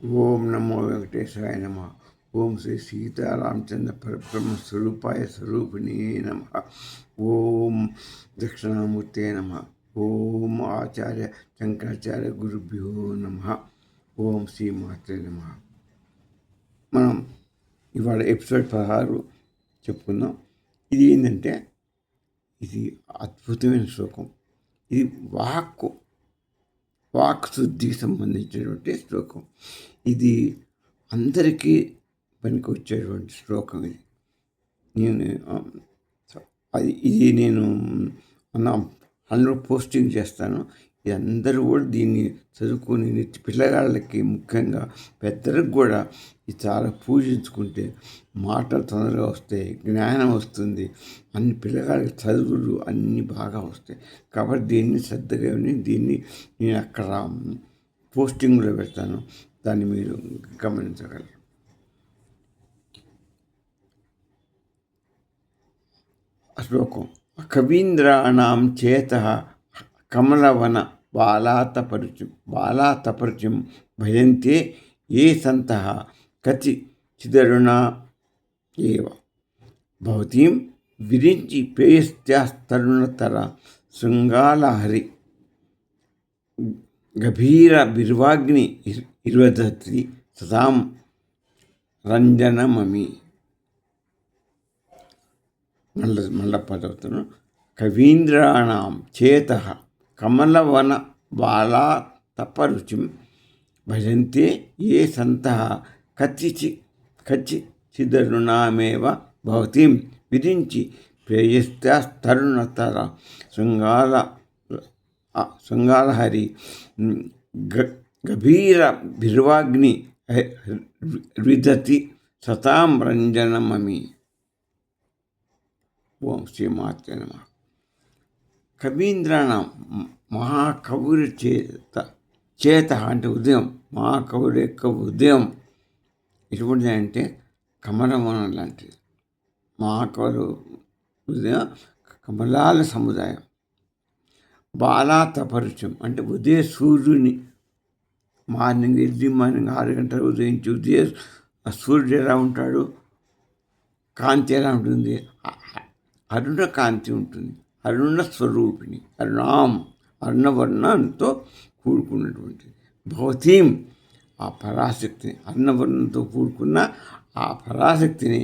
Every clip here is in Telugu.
ఓం నమో వెంకటేశాయ నమ. ఓం శ్రీ సీతారామచంద్ర పరబ్రహ్మ స్వరూపిణి నమ. ఓం దక్షిణామూర్తే నమ. ఓం ఆచార్య శంకరాచార్య గురుభ్యో నమ. ఓం శ్రీ మాత్రే నమ. మనం ఇవాళ ఎపిసోడ్ 16 చెప్పుకుందాం. ఇది ఏంటంటే ఇది అద్భుతమైన శ్లోకం. ఇది వాక్ శుద్ధికి సంబంధించినటువంటి శ్లోకం. ఇది అందరికీ పనికి వచ్చేటువంటి శ్లోకం. ఇది నేను మన అందులో పోస్టింగ్ చేస్తాను. ఇది అందరూ కూడా దీన్ని చదువుకొని పిల్లగాళ్ళకి, ముఖ్యంగా పెద్దలకు కూడా ఇది చాలా పూజించుకుంటే మాటలు తొందరగా వస్తాయి, జ్ఞానం వస్తుంది, అన్ని పిల్లగాళ్ళకి చదువులు అన్నీ బాగా వస్తాయి. కాబట్టి దీన్ని శ్రద్ధగా దీన్ని నేను అక్కడ పోస్టింగ్లో పెడతాను, దాన్ని మీరు గమనించగలరు. శ్లోకం. కవీంద్రాణం చేత కమలవన బాలాతపరుచిం భజంతే ఏ సంతః కచి చిదరుణా ఏవ భవతీం విరించి ప్రేయస్త్యాస్తరుణతర శృంగాలహరి గభీర బిర్వాగ్ని ఇర్వదతి సదాం రంజనమమి. మళ్ళా పదవుతాను. కవీంద్రాణం చేత కమలవన బాలాతపరుచిం భజంతే ఏ సంతః కచి చిదరుణామేవ భవతీం విరించి ప్రేయస్త్యాస్తరుణతర శృంగాలహరి గభీర బిర్వాగ్ని విదతి సతాం రంజనమమి. ఓం శ్రీమాత్రే నమః. కవీంద్రాణం మహాకవుల చేత అంటే ఉదయం, మహాకవుల యొక్క ఉదయం ఎటువంటిది అంటే కమలవనం లాంటిది. మహాకవులు ఉదయం కమలాల సముదాయం. బాలాతపరుచం అంటే ఉదయ సూర్యుని ఎర్లీ మార్నింగ్ 6 గంటల ఉదయించి సూర్యుడు ఎలా ఉంటాడు, కాంతి ఎలా ఉంటుంది, అరుణ కాంతి ఉంటుంది, అరుణ స్వరూపిణి, అరుణవర్ణంతో కూడుకున్నటువంటి భవతీం ఆ పరాశక్తిని, అరుణవర్ణంతో కూడుకున్న ఆ పరాశక్తిని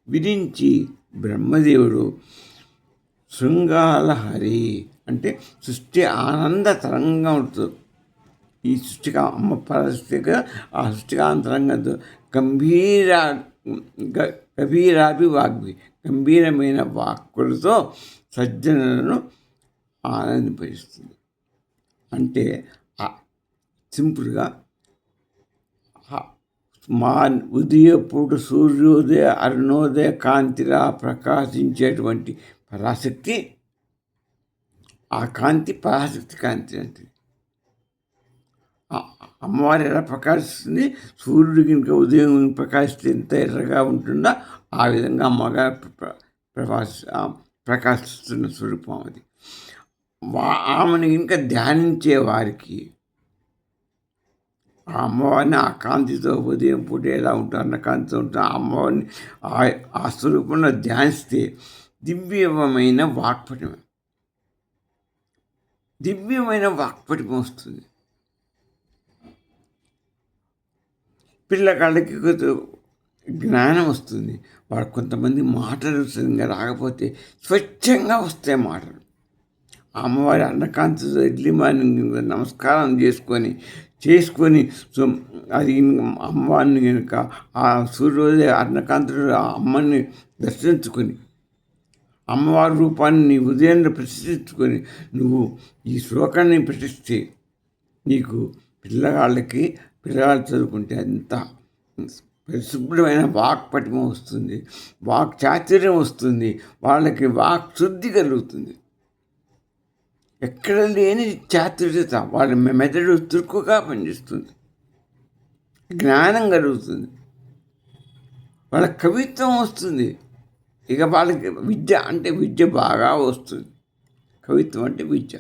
విరించి బ్రహ్మదేవుడు శృంగాలహరి అంటే సృష్టి ఆనంద తరంగంతో, ఈ సృష్టికి అమ్మ పరాశక్తిగా ఆ సృష్టికాంతరంగంతో గభీరాభి వాగ్వి గంభీరమైన వాక్కులతో సజ్జనులను ఆనందింపజేస్తుంది. అంటే సింపుల్గా మా ఉదయపూట సూర్యోదయ అరుణోదయ కాంతిలా ప్రకాశించేటువంటి పరాశక్తి, ఆ కాంతి పరాశక్తి కాంతి అంటే అమ్మవారు ఎలా ప్రకాశిస్తుంది, సూర్యుడి కనుక ఉదయం ప్రకాశిస్తే ఎంత ఎర్రగా ఉంటుందో ఆ విధంగా అమ్మగారు ప్రకాశిస్తున్న స్వరూపం అది. ఆమెను ఇంకా ధ్యానించే వారికి ఆ అమ్మవారిని ఆ కాంతితో ఉదయం పూట ఎలా ఉంటారు, అన్న కాంతితో ఉంటారు, ఆ అమ్మవారిని ఆ స్వరూపంలో ధ్యానిస్తే దివ్యమైన వాక్పటిమ వస్తుంది. పిల్లకాళ్ళకి జ్ఞానం వస్తుంది. వాడు కొంతమంది మాటలు సరిగ్గా రాకపోతే స్వచ్ఛంగా వస్తాయి మాటలు. అమ్మవారి అన్నకాంతితో ఎర్లీ మార్నింగ్ నమస్కారం చేసుకొని అది అమ్మవారిని కనుక ఆ సూర్యోదయ అన్నకాంతిలో ఆ అమ్మని దర్శించుకొని, అమ్మవారి రూపాన్ని నీ ఉదయాన్ని ప్రతిష్ఠించుకొని నువ్వు ఈ శ్లోకాన్ని ప్రతిష్ఠి, నీకు పిల్లగాళ్ళు చదువుకుంటే అంత పరిశుభ్రమైన వాక్పటిమ వస్తుంది, వాక్ చాతుర్యం వస్తుంది, వాళ్ళకి వాక్ శుద్ధి కలుగుతుంది. ఎక్కడ లేని చాతుర్యత, వాళ్ళ మెదడు చురుకుగా పనిచేస్తుంది, జ్ఞానం కలుగుతుంది, వాళ్ళ కవిత్వం వస్తుంది. ఇక వాళ్ళకి విద్య బాగా వస్తుంది. కవిత్వం అంటే విద్య.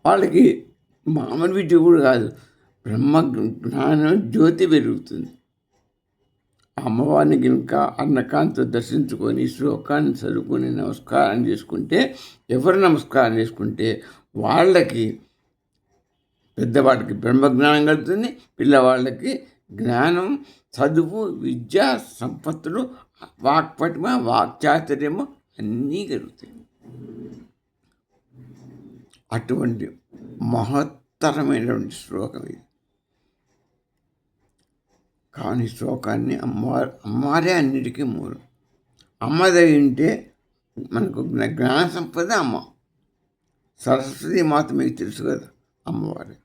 వాళ్ళకి మామూలు విద్య కూడా కాదు, బ్రహ్మ జ్ఞానం జ్యోతి పెరుగుతుంది. అమ్మవారిని ఇంకా అన్నకాంతితో దర్శించుకొని శ్లోకాన్ని చదువుకొని నమస్కారం చేసుకుంటే, ఎవరు నమస్కారం చేసుకుంటే వాళ్ళకి పెద్దవాళ్ళకి బ్రహ్మజ్ఞానం కలుగుతుంది, పిల్లవాళ్ళకి జ్ఞానం, చదువు, విద్య, సంపత్తులు, వాక్పటిమ, వాక్చాతుర్యము అన్నీ కలుగుతాయి. అటువంటి మహత్తరమైనటువంటి శ్లోకం ఇది. కానీ శ్లోకాన్ని అమ్మవారే అన్నిటికీ మూలం. అమ్మ ఉంటే మనకు జ్ఞాన సంపద అమ్మ. సరస్వతి మాత మీకు తెలుసు కదా, అమ్మవారే.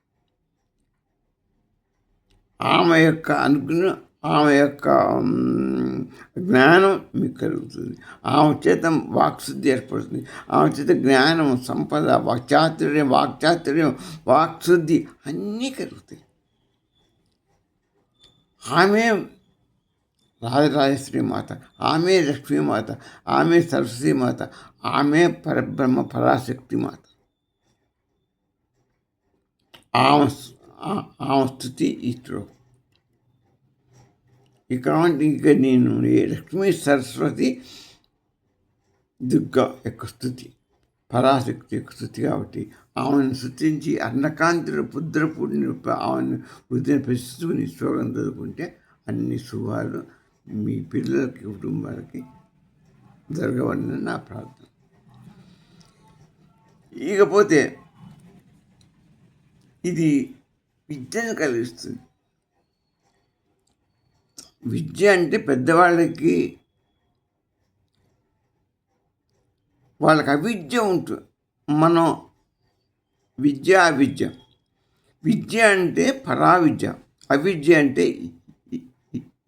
ఆమె యొక్క అనుగ్రహం, ఆమె యొక్క జ్ఞానం మీకు కలుగుతుంది. ఆమె చేత వాక్శుద్ధి ఏర్పడుతుంది. ఆమె చేత జ్ఞానం, సంపద, వాక్చాతుర్యం, వాక్శుద్ధి అన్నీ కలుగుతాయి. ఆమె రాజరాజేశ్వరి మాత, ఆమె లక్ష్మీమాత, ఆమె సరస్వతి మాత, ఆమె పరబ్రహ్మ పరాశక్తి మాత. ఆమె స్థుతి ఈ శ్లోకం. ఇక నేను లక్ష్మీ సరస్వతి దుర్గా యొక్క స్థుతి, పరాశక్తి యొక్క స్థుతి కాబట్టి ఆమెను స్థుతించి అన్నకాంతిలో పుత్రపుడిని ఆమెను వృద్ధిని ప్రశ్నించుకుని శ్లోకం చదువుకుంటే అన్ని శుభాలు మీ పిల్లలకి, కుటుంబాలకి జరగవని నా ప్రార్థన. ఇకపోతే ఇది విద్యను కలిగిస్తుంది. విద్య అంటే పెద్దవాళ్ళకి వాళ్ళకి అవిద్య ఉంటుంది. మనం విద్య, అవిద్య. విద్య అంటే పరావిద్య, అవిద్య అంటే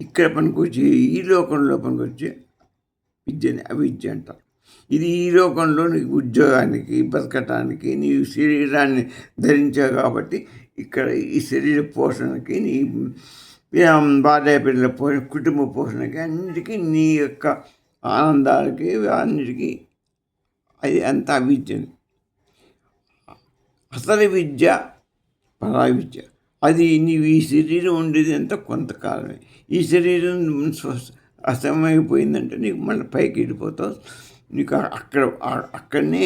ఇక్కడ పనికొచ్చి ఈ లోకంలో పనికొచ్చే విద్యని అవిద్య అంటారు. ఇది ఈ లోకంలో నీకు ఉద్యోగానికి, బతకటానికి, నీ శరీరాన్ని ధరించావు కాబట్టి ఇక్కడ ఈ శరీర పోషణకి, నీ భార్య పిల్లల పోషణ, కుటుంబ పోషణకి, అన్నిటికీ నీ యొక్క ఆనందాలకి అన్నిటికీ అది అంత అవిద్యని. అసలు విద్య పరావిద్య. అది నీవు ఈ శరీరం ఉండేది అంతా కొంతకాలమే. ఈ శరీరం అసమైపోయిందంటే నీకు మళ్ళీ పైకి వెళ్ళిపోతావు. నీకు అక్కడనే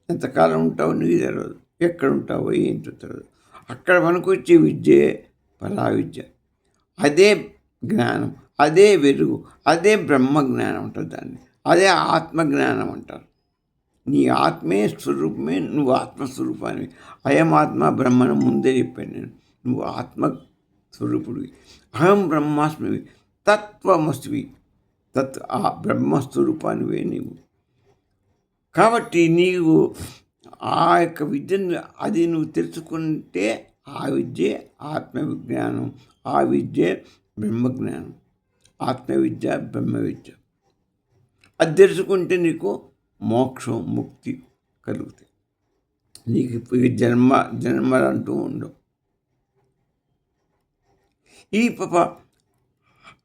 ఎంతకాలం ఉంటావు నీకు తెలియదు, ఎక్కడ ఉంటావో ఏంటో తెలియదు. అక్కడ పనికొచ్చే విద్యే పరావిద్య. అదే జ్ఞానం, అదే వెలుగు, అదే బ్రహ్మ జ్ఞానం ఉంటుంది. దాన్ని అదే ఆత్మజ్ఞానం అంటారు. నీ ఆత్మే స్వరూపమే, నువ్వు ఆత్మస్వరూపాన్ని. అయమాత్మ బ్రహ్మను ముందే చెప్పాను నేను. నువ్వు ఆత్మస్వరూపుడివి. అహం బ్రహ్మాస్మివి, తత్వమస్మి. ఆ బ్రహ్మస్వరూపానివే నీవు. కాబట్టి నీవు ఆ యొక్క విద్యను అది నువ్వు తెలుసుకుంటే ఆ విద్యే ఆత్మవిజ్ఞానం, ఆ విద్యే బ్రహ్మజ్ఞానం. ఆత్మవిద్య, బ్రహ్మవిద్య అది తెలుసుకుంటే నీకు మోక్షం, ముక్తి కలుగుతాయి. నీకు ఇప్పుడు జన్మలంటూ ఉండవు. ఈ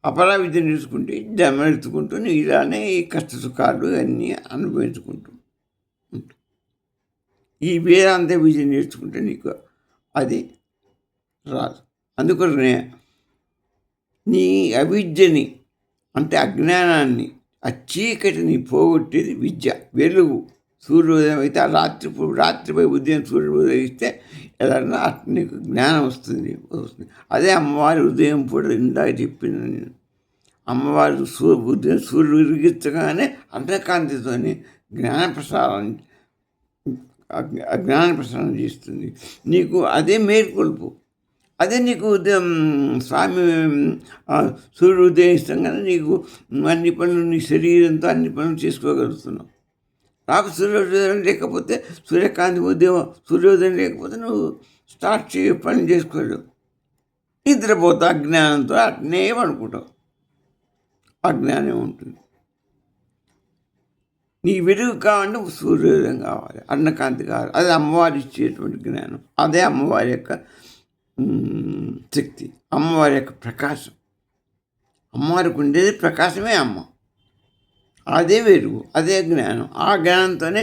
అపరా విద్య నేర్చుకుంటే జన్మెత్తుకుంటూ నీ ఇలానే ఈ కష్ట సుఖాలు అన్నీ అనుభవించుకుంటూ ఉంటావు. ఈ వేదాంత విద్య నేర్చుకుంటే నీకు అది రాదు. అందుకనే నీ అవిద్యని అంటే అజ్ఞానాన్ని, ఆ చీకటిని పోగొట్టేది విద్య. వెలుగు సూర్యోదయం అయితే ఆ రాత్రిపై ఉదయం సూర్యుడు ఉదయిస్తే ఎలా నీకు జ్ఞానం వస్తుంది. అదే అమ్మవారి ఉదయం పూట ఇందాక చెప్పిన నేను. అమ్మవారి ఉదయం సూర్యుడు విరిగించగానే అర్ధకాంతితోనే జ్ఞాన ప్రసారం చేస్తుంది. నీకు అదే మేల్కొల్పు. అదే నీకు ఉదయం స్వామి సూర్యుడు ఉదయిస్తాగానే నీకు అన్ని పనులు, నీ శరీరంతో అన్ని పనులు చేసుకోగలుగుతున్నావు. నాకు సూర్యోదయం లేకపోతే, సూర్యకాంతి సూర్యోదయం లేకపోతే నువ్వు స్టార్ట్ పని చేసుకోలేవు. నిద్రపోతా అజ్ఞానంతో అట్నే అనుకుంటావు. అజ్ఞానం ఉంటుంది. నీ వెలుగు కావాలంటే సూర్యోదయం కావాలి, అన్నకాంతి కావాలి. అది అమ్మవారి ఇచ్చేటువంటి జ్ఞానం. అదే అమ్మవారి యొక్క శక్తి, అమ్మవారి యొక్క ప్రకాశం. అమ్మవారికి ఉండేది ప్రకాశమే అమ్మ. అదే వెలుగు, అదే జ్ఞానం. ఆ జ్ఞానంతోనే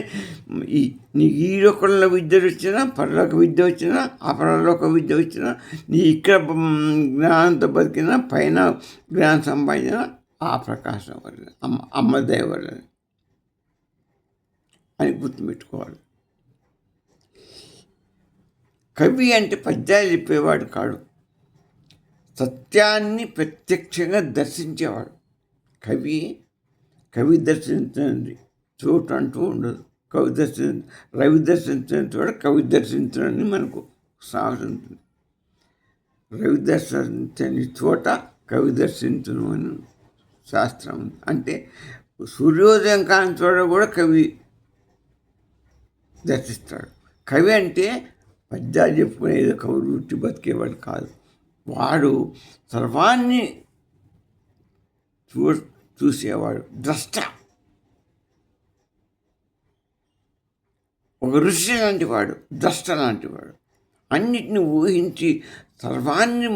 ఈ నీకు ఈ లోకంలో విద్య వచ్చినా, పరలోక విద్య వచ్చినా, అపరలోక విద్య వచ్చినా, నీ ఇక్కడ జ్ఞానంతో బతికినా, పైన జ్ఞానం సంపాదించిన ఆ ప్రకాశం వల్ల, అమ్మ దయ వల్ల అని గుర్తుపెట్టుకోవాలి. కవి అంటే పద్యాలు చెప్పేవాడు కాడు, సత్యాన్ని ప్రత్యక్షంగా దర్శించేవాడు. కవి దర్శించండి చోటు అంటూ ఉండదు. రవి దర్శించిన చోట కవి దర్శించడని మనకు సామెత ఉంటుంది. రవి దర్శించని చోట కవి దర్శించను అని శాస్త్రం ఉంది. అంటే సూర్యోదయం కాని చోట కూడా కవి దర్శిస్తాడు. కవి అంటే పద్యాలు చెప్పుకునేది కవులు ఉట్టి బతికేవాడు కాదు. వాడు సర్వాన్ని చూసేవాడు, ద్రష్ట. ఒక ఋషి లాంటి వాడు, ద్రష్ట లాంటి వాడు. అన్నిటిని ఊహించి సర్వాన్ని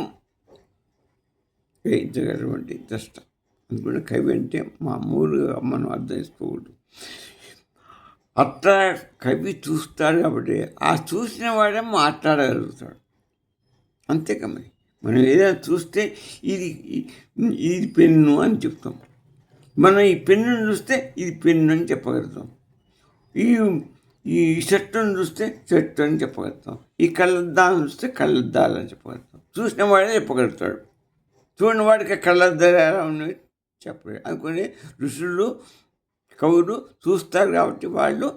గ్రహించగలటువంటి ద్రష్ట. అందుకని కవి అంటే మామూలుగా మనం అర్థం చేసుకోకూడదు. అట్లా కవి చూస్తాడు కాబట్టి ఆ చూసిన వాడే మాట్లాడగలుగుతాడు. అంతేకా మరి మనం ఏదైనా చూస్తే ఇది పెన్ను అని చెప్తాం. మనం ఈ పెన్నును చూస్తే ఇది పెన్ను అని చెప్పగలుగుతాం. ఈ షర్టును చూస్తే షర్టు అని చెప్పగలుగుతాం. ఈ కళ్ళద్దాలను చూస్తే కళ్ళద్దాలు అని చెప్పగలుగుతాం. చూసిన వాడే చెప్పగలుగుతాడు. చూడని వాడికి కళ్ళద్దాలు ఎలా ఉన్నవి చెప్పలేదు. అనుకుని ఋషులు కవులు చూస్తారు కాబట్టి వాళ్ళు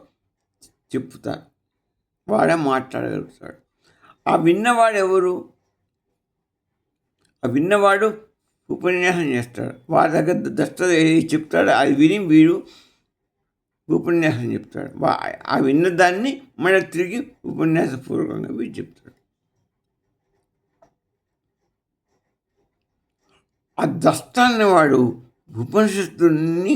చెప్తారు, వాడే మాట్లాడగలుగుతాడు. ఆ విన్నవాడు ఎవరు? ఆ విన్నవాడు ఉపన్యాసం చేస్తాడు. వాడి దగ్గర దస్త చెప్తాడు, అది విని వీడు ఉపన్యాసం చెప్తాడు. ఆ విన్నదాన్ని మళ్ళీ తిరిగి ఉపన్యాసపూర్వకంగా వీడు చెప్తాడు. ఆ దస్త అన్నవాడు ఉపనిషత్తుని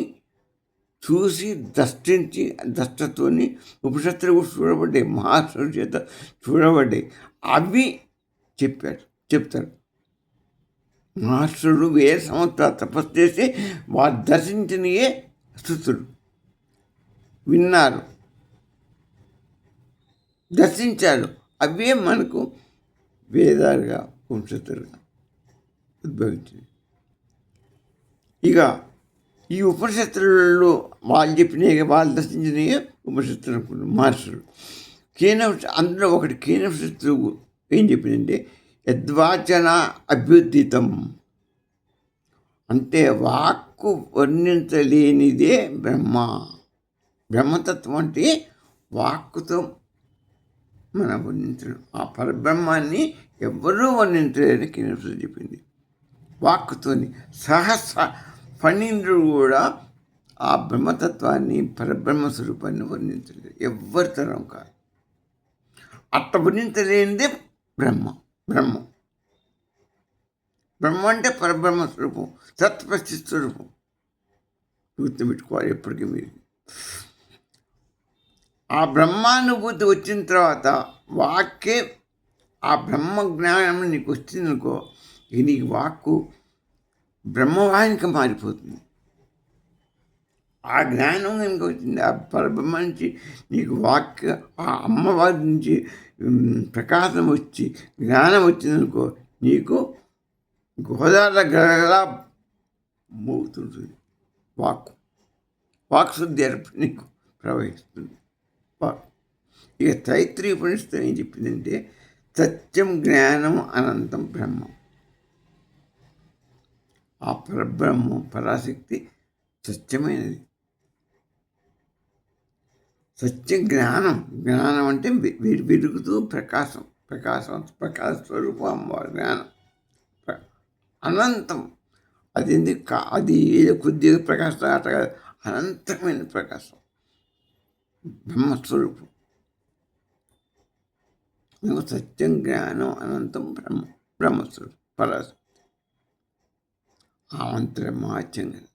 చూసి దర్శించి దష్టతోని ఉపనిషత్తులు కూడా చూడబడ్డాయి, మహాత్ముల చేత చూడబడ్డాయి. అవి చెప్తారు. మహర్షులు వేరే సంవత్సరాలు తపస్సు చేసి వారు దర్శించినయే స్థుతులు, విన్నారు, దర్శించారు. అవే మనకు వేదాలుగా ఉపనిషత్తులుగా ఉద్భవించింది. ఇక ఈ ఉపనిషత్తులలో వాళ్ళు చెప్పినవి, వాళ్ళు దర్శించినవి ఉపనిషత్తులు అనుకుంటారు మహర్షులు. అందులో ఒకటి కేనోపనిషత్తు ఏం చెప్పిందంటే యద్వాచన అభ్యుదితం, అంటే వాక్కు వర్ణించలేనిదే బ్రహ్మ. బ్రహ్మతత్వం అంటే వాక్కుతో మనం వర్ణించడం. ఆ పరబ్రహ్మాన్ని ఎవ్వరూ వర్ణించలేదని కేనోపనిషత్తు చెప్పింది. వాక్కుతోని సహస్ర ఫణీంద్రుడు కూడా ఆ బ్రహ్మతత్వాన్ని, పరబ్రహ్మ స్వరూపాన్ని వర్ణించలేదు. ఎవ్వరి తరం కాదు. అట్ట వర్ణించలేనిదే బ్రహ్మ అంటే పరబ్రహ్మ స్వరూపం, సత్ప్రతి స్వరూపం. గుర్తుపెట్టుకోవాలి ఎప్పటికీ మీరు. ఆ బ్రహ్మానుభూతి వచ్చిన తర్వాత వాక్కే, ఆ బ్రహ్మ జ్ఞానం నీకు వచ్చిందనుకో, నీకు వాక్కు బ్రహ్మవాహినిగా మారిపోతుంది. ఆ జ్ఞానం కనుక వచ్చింది, ఆ పరబ్రహ్మ నుంచి నీకు వాక్య, ఆ అమ్మవారి నుంచి ప్రకాశం వచ్చి జ్ఞానం వచ్చిందనుకో, నీకు గోదావరి గలగలా మోగుతుంటుంది. వాక్శుద్ధి ఏర్పడి నీకు ప్రవహిస్తుంది. ఇక తైత్రీయ ఉపనిషత్తు ఏం చెప్పిందంటే సత్యం జ్ఞానం అనంతం బ్రహ్మం. ఆ పరబ్రహ్మం, పరాశక్తి సత్యమైనది. సత్యం జ్ఞానం అంటే వెలుగుతూ ప్రకాశ స్వరూపం అమ్మవారి జ్ఞానం. అనంతం. అది ఏదో కొద్దిగా ప్రకాశం అట కాదు, అనంతమైన ప్రకాశం, బ్రహ్మస్వరూపం. సత్యం జ్ఞానం అనంతం బ్రహ్మస్వరూపం పరాశక్తి. ఆ మంత్రం మహత్యం కదా.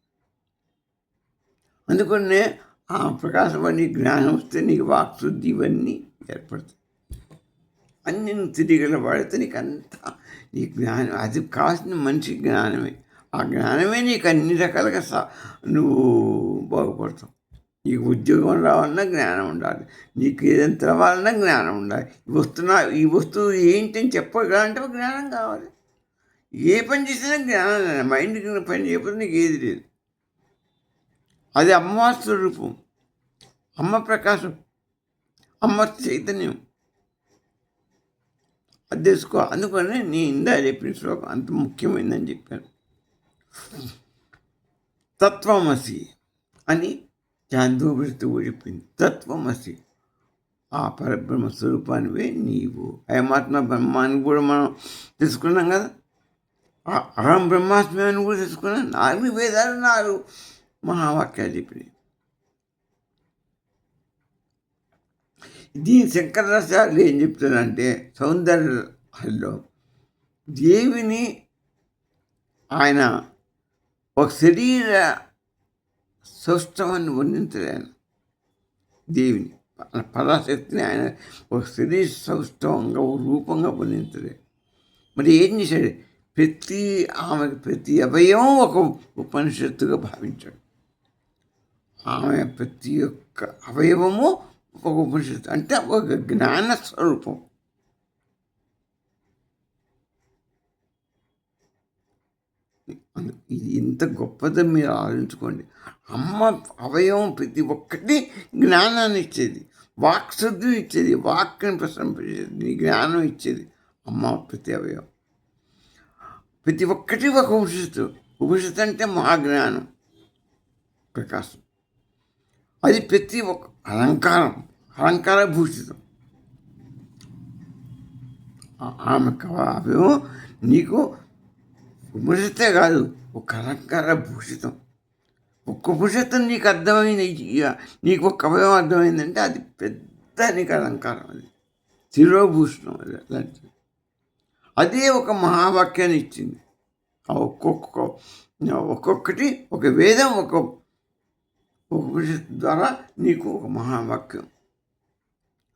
అందుకనే ఆ ప్రకాశం అని జ్ఞానం వస్తే నీకు వాక్శుద్ధి ఇవన్నీ ఏర్పడతాయి. అన్ని నువ్వు తిరిగల వాడితే నీకు అంతా నీ జ్ఞానం, అది కావాల్సిన మనిషి జ్ఞానమే. ఆ జ్ఞానమే నీకు అన్ని రకాలుగా నువ్వు బాగుపడతావు. నీకు ఉద్యోగం రావాలన్నా జ్ఞానం ఉండాలి. నీకు ఏదైనా తెలవాలన్నా జ్ఞానం ఉండాలి. ఈ వస్తువు ఏంటని చెప్పాలంటే జ్ఞానం కావాలి. ఏ పని చేసినా జ్ఞానం, మైండ్కి పని చేయకపోతే నీకు ఏది లేదు. అది అమ్మవారి స్వరూపం, అమ్మ ప్రకాశం, అమ్మ చైతన్యం. అది తెలుసుకో. అందుకని నీ ఇందా చెప్పిన శ్లోకం అంత ముఖ్యమైనదని చెప్పాను. తత్వమసి అని చాందోబిడితో చెప్పింది. తత్వమసి, ఆ పరబ్రహ్మ స్వరూపానివే నీవు. అయమాత్మ బ్రహ్మాన్ని కూడా మనం తెలుసుకున్నాం కదా. అహం బ్రహ్మాస్మి అని కూడా తెలుసుకున్నాం. 4 వేదాలు 4 మహావాక్యాలు చెప్పినాయి. దీని శంకరాచార్యులు ఏం చెప్తారంటే సౌందర్యలో దేవిని ఆయన ఒక శరీర సౌష్ఠవాన్ని వర్ణించలేను. దేవిని పరాశక్తిని ఆయన ఒక శరీర సౌష్ఠవంగా ఒక రూపంగా వర్ణించలేదు. మరి ఏం చేశాడు? ఆమెకు ప్రతి అవయవం ఒక ఉపనిషత్తుగా భావించాడు. ఆమె ప్రతి ఒక్క అవయవము ఒక ఉపనిషత్తు, అంటే ఒక జ్ఞాన స్వరూపం. ఇది ఇంత గొప్పదో మీరు ఆలోచించుకోండి. అమ్మ అవయవం ప్రతి ఒక్కటి జ్ఞానాన్ని ఇచ్చేది, వాక్శుద్ధిని ఇచ్చేది, వాక్ని ప్రసరింపజేది, జ్ఞానం ఇచ్చేది అమ్మ. ప్రతి అవయవం ప్రతి ఒక్కటి ఒక ఉపనిషత్తు. ఉపనిషత్తు అంటే మహాజ్ఞానం, ప్రకాశం. అది ప్రతి ఒక్క అలంకార భూషితం. ఆమె అవయవం నీకు ఉపనిషత్తే కాదు, ఒక అలంకార భూషితం. ఒక్క ఉపనిషత్తు నీకు అర్థమైంది, నీకు ఒక అవయవం అర్థమైందంటే అది పెద్ద నీకు అలంకారం, అది శిరోభూషణం. అది అలాంటిది. అదే ఒక మహావాక్యాన్ని ఇచ్చింది. ఒక్కొక్కటి ఒక వేదం, ఒక ఉపనిషత్తు ద్వారా నీకు ఒక మహావాక్యం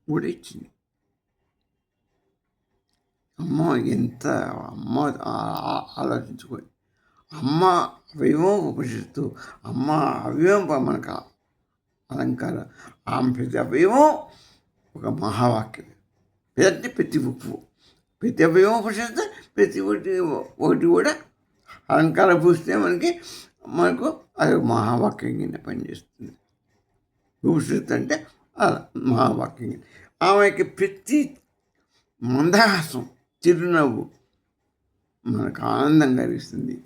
కూడా ఇచ్చింది. అమ్మ ఎంత ఆలోచించుకోండి. అమ్మ అవయవం ఉపనిషత్తు, అమ్మ అవయవం మనకు అలంకార, ఆమె ప్రతి అవయవం ఒక మహావాక్యం. ప్రతి అవయవం ఉపనిషత్తు, ప్రతి ఒకటి కూడా అలంకార పూస్తే మనకు అది మహావాక్యం కింద పనిచేస్తుంది. ఉపనిషత్తు అంటే మహావాక్యం కింద. ఆమెకి ప్రతి మందహాసం, చిరునవ్వు మనకు ఆనందం కలిగిస్తుంది,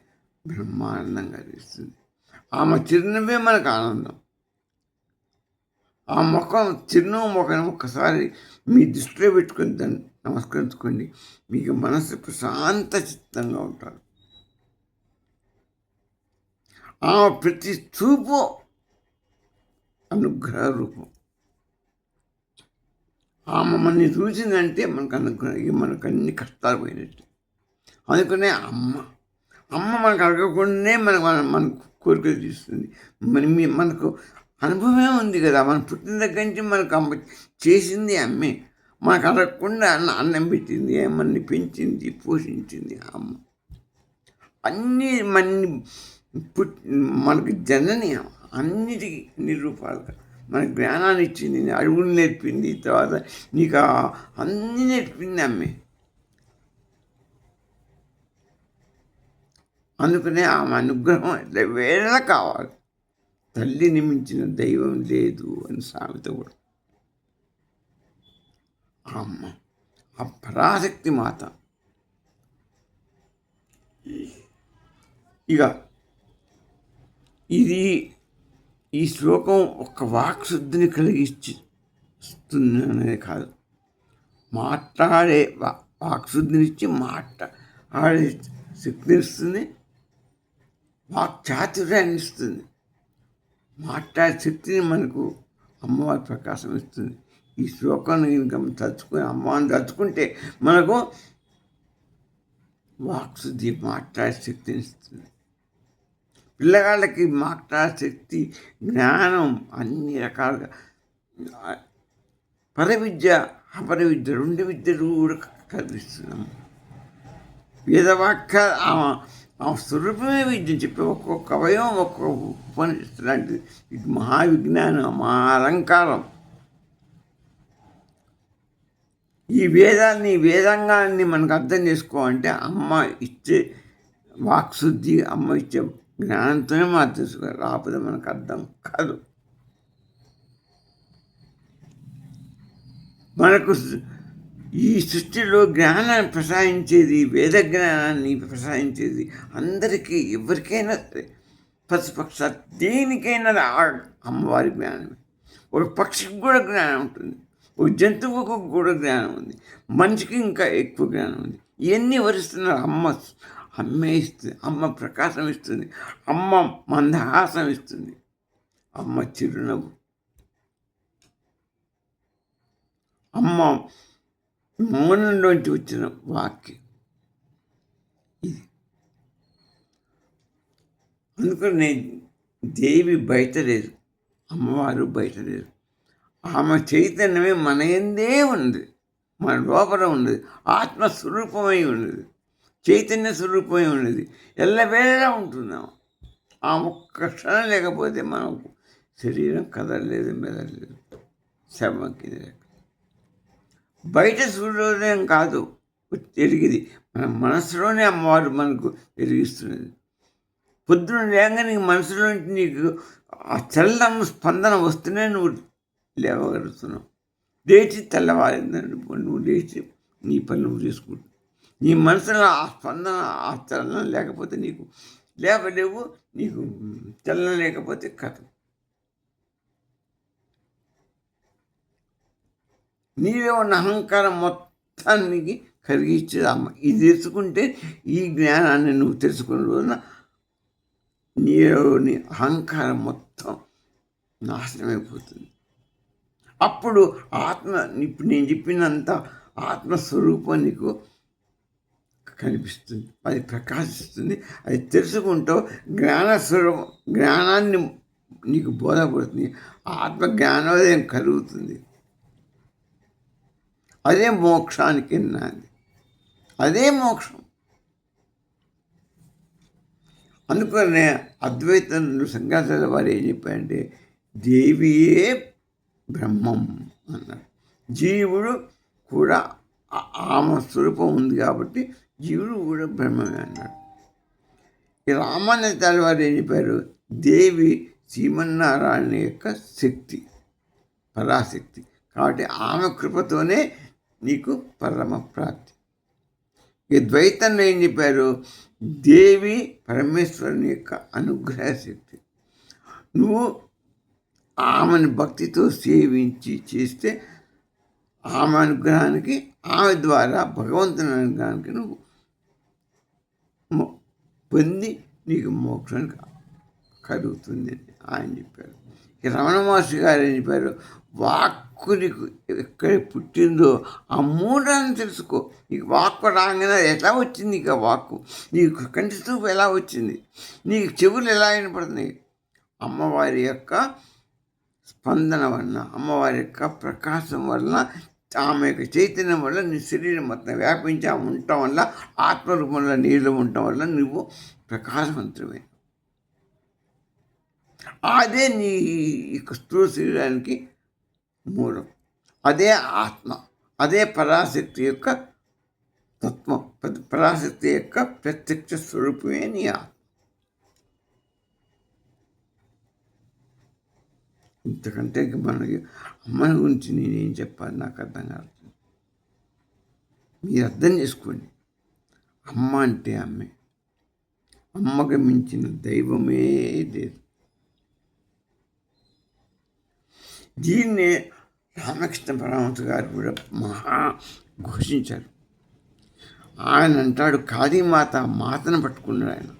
బ్రహ్మానందం కలిగిస్తుంది. ఆమె చిరునవ్వే మనకు ఆనందం. ఆ చిరునవ్వు ముఖం ఒక్కసారి మీ దృష్టిలో పెట్టుకొని దాన్ని నమస్కరించుకోండి. మీకు మనసు ప్రశాంత చిత్తంగా ఉంటారు. ఆమె ప్రతి చూపు అనుగ్రహ రూపం. ఆమె మనని చూసిందంటే మనకు అనుగ్రహం, మనకు అన్ని కష్టాలు పోయినట్టు. అందుకనే అమ్మ మనకు అడగకుండానే మనకు కోరికలు తీస్తుంది. మనకు అనుభవమే ఉంది కదా. మనం పుట్టిన దగ్గర నుంచి మనకు అమ్మ చేసింది అమ్మే. మనకు అడగకుండా అన్నం పెట్టింది, మనని పెంచింది, పోషించింది అమ్మ. అన్నీ మనకి జనని, అన్నిటికీ నిరూపాలుగా మన జ్ఞానాన్ని ఇచ్చింది, అడుగులు నేర్పింది, తర్వాత నీకు అన్నీ నేర్పింది అమ్మే. అందుకనే ఆమె అనుగ్రహం వేళ కావాలి. తల్లిని మించిన దైవం లేదు అని సామెత కూడా. అమ్మ ఆ పరాశక్తి మాత. ఇక ఈ శ్లోకం ఒక వాక్శుద్ధిని కలిగిస్తుంది అనేది కాదు, మాట్లాడే వాక్శుద్ధినిచ్చి మాట్లాడే శక్తిని ఇస్తుంది, వాక్చాతుర్యాన్ని ఇస్తుంది. మాట్లాడే శక్తిని మనకు అమ్మవారి ప్రకాశం ఇస్తుంది. ఈ శ్లోకాన్ని ఇంకా తలుచుకుని అమ్మవారిని తలుచుకుంటే మనకు వాక్శుద్ధి, మాట్లాడే శక్తిని ఇస్తుంది. పిల్లగాళ్ళకి మాట్లాడే శక్తి, జ్ఞానం అన్ని రకాలుగా, పరవిద్య అపరవిద్య 2 విద్యలు కూడా కలిగిస్తున్నాము. వేదవాక్య ఆ స్వరూపమే విద్య చెప్పి ఒక్కొక్క అవయవం ఒక్కొక్క ఉపనిషత్తు లాంటిది. ఇది మహావిజ్ఞానం, మహా అలంకారం. ఈ వేదాన్ని వేదాంగాన్ని మనకు అర్థం చేసుకోవాలంటే అమ్మ ఇచ్చే వాక్శుద్ధి, అమ్మ ఇచ్చే జ్ఞానంతోనే మనం తెలుసుకోవాలి. రాకపోతే మనకు అర్థం కాదు. మనకు ఈ సృష్టిలో జ్ఞానాన్ని ప్రసాదించేది, వేద జ్ఞానాన్ని ప్రసాదించేది అందరికీ, ఎవరికైనా సరే పశుపక్ష దేనికైనా అమ్మవారి జ్ఞానమే. ఒక పక్షికి కూడా జ్ఞానం ఉంటుంది, ఒక జంతువుకు కూడా జ్ఞానం ఉంది, మనిషికి ఇంకా ఎక్కువ జ్ఞానం ఉంది. ఇవన్నీ వరిస్తున్నారు. అమ్మే ఇస్తుంది. అమ్మ ప్రకాశం ఇస్తుంది, అమ్మ మందహాసం ఇస్తుంది, అమ్మ చిరునవ్వు, అమ్మ మౌనంలోంచి వచ్చిన వాక్యం ఇది. అందుకని దేవి బయట లేదు, అమ్మవారు బయట లేదు. ఆమె చైతన్యమే మన ఎందే ఉంది, మన లోపల ఉన్నది, ఆత్మస్వరూపమై ఉన్నది, చైతన్య స్వరూపమై ఉన్నది, ఎల్లవేళలా ఉంటున్నాం. ఆ ఒక్క క్షణం లేకపోతే మనకు శరీరం కదలలేదు, మెదలేదు, శవంకి లేక. బయట సూర్యోదయం కాదు ఎరిగిది, మన మనసులోనే అమ్మవారు మనకు ఎరిగిస్తున్నది. పొద్దున లేగానే మనసులో నుంచి నీకు ఆ చల్లం స్పందన వస్తూనే నువ్వు లేవగలుగుతున్నావు. లేచి తెల్లవారిందని నువ్వు లేచి నీ పని నువ్వు చేసుకుంటావు. నీ మనసులో ఆ స్పందన, ఆ చలనం లేకపోతే నీకు లేవలేవు, నీకు చలనం లేకపోతే కథ. నీవే ఉన్న అహంకారం మొత్తానికి కలిగించేది అమ్మ. ఇది తెలుసుకుంటే, ఈ జ్ఞానాన్ని నువ్వు తెలుసుకున్న రోజున నీలోని అహంకారం మొత్తం నాశనమైపోతుంది. అప్పుడు ఆత్మ, ఇప్పుడు నేను చెప్పినంత ఆత్మస్వరూపం నీకు కనిపిస్తుంది, అది ప్రకాశిస్తుంది. అది తెలుసుకుంటూ జ్ఞానస్వరూపం, జ్ఞానాన్ని నీకు బోధపడుతుంది, ఆత్మజ్ఞానోదయం కలుగుతుంది. అదే మోక్షానికి నాంది, అదే మోక్షం. అందుకనే అద్వైతంలో శంకరాచార్య వారు ఏం చెప్పారంటే, దేవియే బ్రహ్మం అన్నారు. జీవుడు కూడా ఆమె స్వరూపం ఉంది కాబట్టి జీవుడు కూడా బ్రహ్మమే అన్నాడు. ఈ రామానుజాచార్య వారు ఏం చెప్పారు, దేవి శ్రీమన్నారాయణ యొక్క శక్తి, పరాశక్తి కాబట్టి ఆమె కృపతోనే నీకు పరమ ప్రాప్తి. ఈ ద్వైతంలో ఏం చెప్పారు, దేవి పరమేశ్వరుని యొక్క అనుగ్రహ శక్తి. నువ్వు ఆమెను భక్తితో సేవించి చేస్తే ఆమె అనుగ్రహానికి, ఆమె ద్వారా భగవంతుని అనుగ్రహానికి నువ్వు పొంది నీకు మోక్షానికి కలుగుతుంది అని ఆయన చెప్పారు. ఇక రమణ మహర్షి గారు ఏం చెప్పారు, వాక్కు నీకు ఎక్కడ పుట్టిందో ఆ మూడాన్ని తెలుసుకో. నీకు వాక్కు రాగానే ఎట్లా వచ్చింది, నీకు ఆ వాక్కు, నీకు కంటి చూపు ఎలా వచ్చింది, నీకు చెవులు ఎలా వినపడుతున్నాయి, అమ్మవారి యొక్క స్పందన వలన, అమ్మవారి యొక్క ప్రకాశం వలన, ఆమె యొక్క చైతన్యం వల్ల నీ శరీరం మొత్తం వ్యాపించి ఆమె ఉండటం వల్ల, ఆత్మరూపంలో నీళ్ళు ఉండటం వల్ల నువ్వు ప్రకాశవంతమే. అదే నీ యొక్క స్థూల శరీరానికి మూలం. అదే ఆత్మ, అదే పరాశక్తి యొక్క తత్వం, పరాశక్తి యొక్క ప్రత్యక్ష స్వరూపమే నీ ఆత్మ. ఇంతకంటే మనకి అమ్మని గురించి నేనేం చెప్పాలి, నాకు అర్థం కాదు. మీరు అర్థం చేసుకోండి, అమ్మ అంటే అమ్మే, అమ్మకి మించిన దైవమే లేదు. దీన్నే రామకృష్ణ పరమహంస గారు కూడా మహా ఘోషించారు. ఆయన అంటాడు, కాళీమాత, మాతను పట్టుకున్నాడు ఆయన,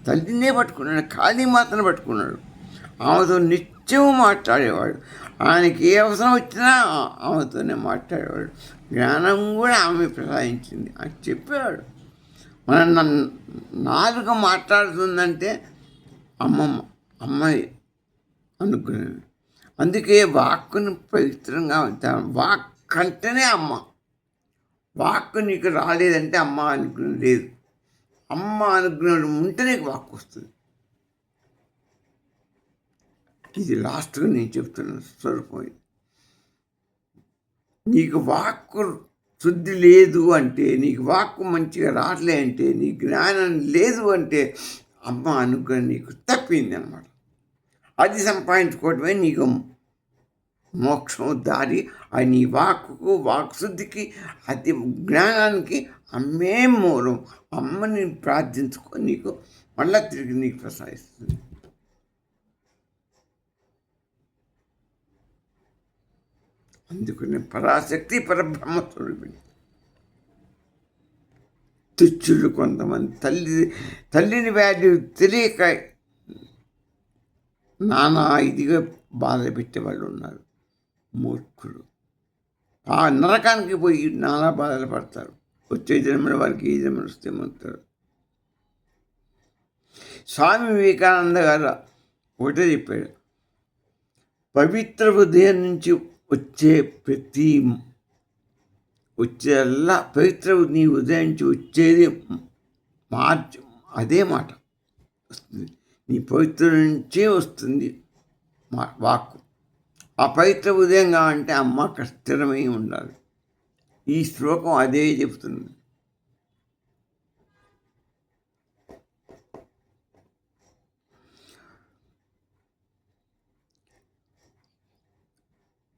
తల్లినే పట్టుకున్నాడు, కాళీమాతను పట్టుకున్నాడు. ఆమెతో నిత్యం మాట్లాడేవాడు, ఆయనకి ఏ అవసరం వచ్చినా ఆమెతోనే మాట్లాడేవాడు. జ్ఞానం కూడా ఆమె ప్రసాదించింది అని చెప్పేవాడు. మన నాలుక మాట్లాడుతుందంటే అమ్మాయి అనుకునేది. అందుకే వాక్కుని పవిత్రంగా ఉంటాం. వాక్ అంటేనే అమ్మ. వాక్కు నీకు రాలేదంటే అమ్మ అనుకుని లేదు. అమ్మ అనుగ్రహం ఉంటేనే వాక్ వస్తుంది. ఇది లాస్ట్గా నేను చెప్తున్న స్వరూపం. నీకు వాక్కు శుద్ధి లేదు అంటే, నీకు వాక్కు మంచిగా రావట్లే అంటే, నీ జ్ఞానం లేదు అంటే అమ్మ అనుగ్రహం నీకు తప్పింది అనమాట. అది సంపాదించుకోవటమే నీకు మోక్షం దారి. అది నీ వాక్కు వాక్శుద్ధికి అది జ్ఞానానికి అమ్మే మూలం. అమ్మని ప్రార్థించుకో, నీకు మళ్ళా తిరిగి నీకు ప్రసాదిస్తుంది. అందుకని పరాశక్తి పరబ్రహ్మ స్వరూపిణి. తుచ్చులు కొంతమంది తల్లిని వ్యాధి తెలియక నానా ఇదిగా బాధ పెట్టేవాళ్ళు ఉన్నారు, మూర్ఖులు. ఆ నరకానికి పోయి నానా బాధలు పడతారు. వచ్చే జన్మల వారికి ఈ జన్మలు వస్తే మొత్తారు. స్వామి వివేకానంద గారు ఒకటే చెప్పాడు, పవిత్ర హృదయం నుంచి వచ్చేలా పవిత్ర నీ ఉదయం నుంచి వచ్చేది అదే మాట వస్తుంది. నీ పవిత్ర నుంచే వస్తుంది వాక్కు. ఆ పవిత్ర ఉదయం కావాలంటే అమ్మ అక్కడ స్థిరమై ఉండాలి. ఈ శ్లోకం అదే చెప్తుంది.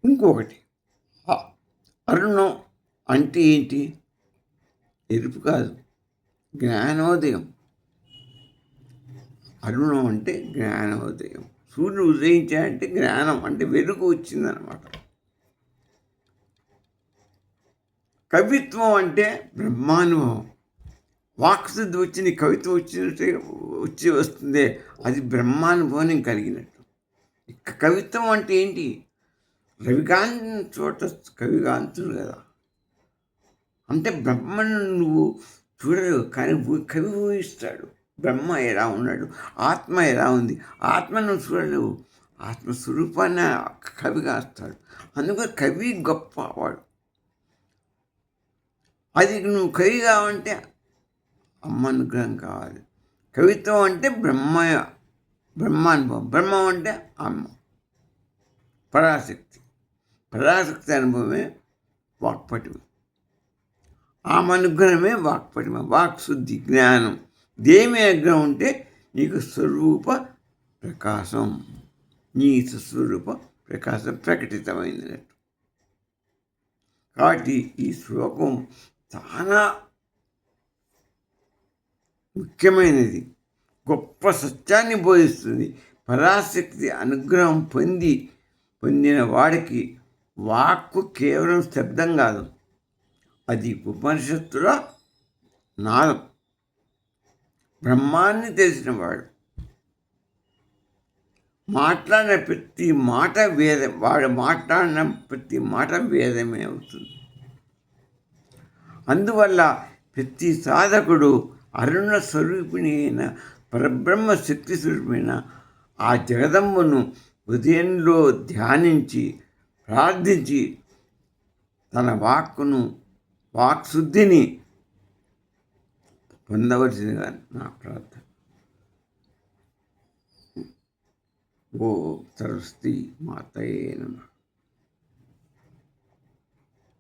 ఇంకొకటి, అరుణం అంటే ఏంటి? ఎరుపు కాదు, జ్ఞానోదయం. అరుణం అంటే జ్ఞానోదయం. సూర్యుడు ఉదయించాడంటే జ్ఞానం అంటే వెలుగు వచ్చిందనమాట. కవిత్వం అంటే బ్రహ్మానుభవం. వాక్శుద్ధి వచ్చి నీ కవిత్వం వచ్చి వస్తుంది, అది బ్రహ్మానుభవం కలిగినట్టు. కవిత్వం అంటే ఏంటి? రవికాంత్ చోట కవికాంతుడు కదా, అంటే బ్రహ్మను నువ్వు చూడలేవు, కానీ కవి ఊహిస్తాడు. బ్రహ్మ ఎలా ఉన్నాడు, ఆత్మ ఎలా ఉంది, ఆత్మను చూడలేవు, ఆత్మస్వరూపాన్ని కవి కాస్తాడు. అందుకని కవి గొప్పవాడు. అది నువ్వు కవి కావంటే అమ్మ అనుగ్రహం కావాలి. కవిత్వం అంటే బ్రహ్మానుభవం. బ్రహ్మం అంటే అమ్మ, పరాశక్తి. పరాశక్తి అనుభవమే వాక్పటిమ. ఆమె అనుగ్రహమే వాక్పటిమ, వాక్శుద్ధి, జ్ఞానం. దేమి అనుగ్రహం ఉంటే నీకు స్వరూప ప్రకాశం, నీ స్వరూప ప్రకాశం ప్రకటితమైనట్టు. కాబట్టి ఈ శ్లోకం చాలా ముఖ్యమైనది, గొప్ప సత్యాన్ని బోధిస్తుంది. పరాశక్తి అనుగ్రహం పొందిన వాడికి వాక్కు కేవలం శబ్దం కాదు, అది ఉపనిషత్తుల నాదం. బ్రహ్మాన్ని తెలిసినవాడు మాట్లాడిన ప్రతి మాట వేదం. వాడు మాట్లాడిన ప్రతి మాట వేదమే అవుతుంది. అందువల్ల ప్రతి సాధకుడు అరుణ స్వరూపిణి అయిన పరబ్రహ్మ శక్తి స్వరూపిణ ఆ జగదంబను హృదయంలో ధ్యానించి ప్రార్థించి తన వాక్శుద్ధిని పొందవలసిందిగా నా ప్రార్థన. ఓ సరస్వతి మాతయే నమః.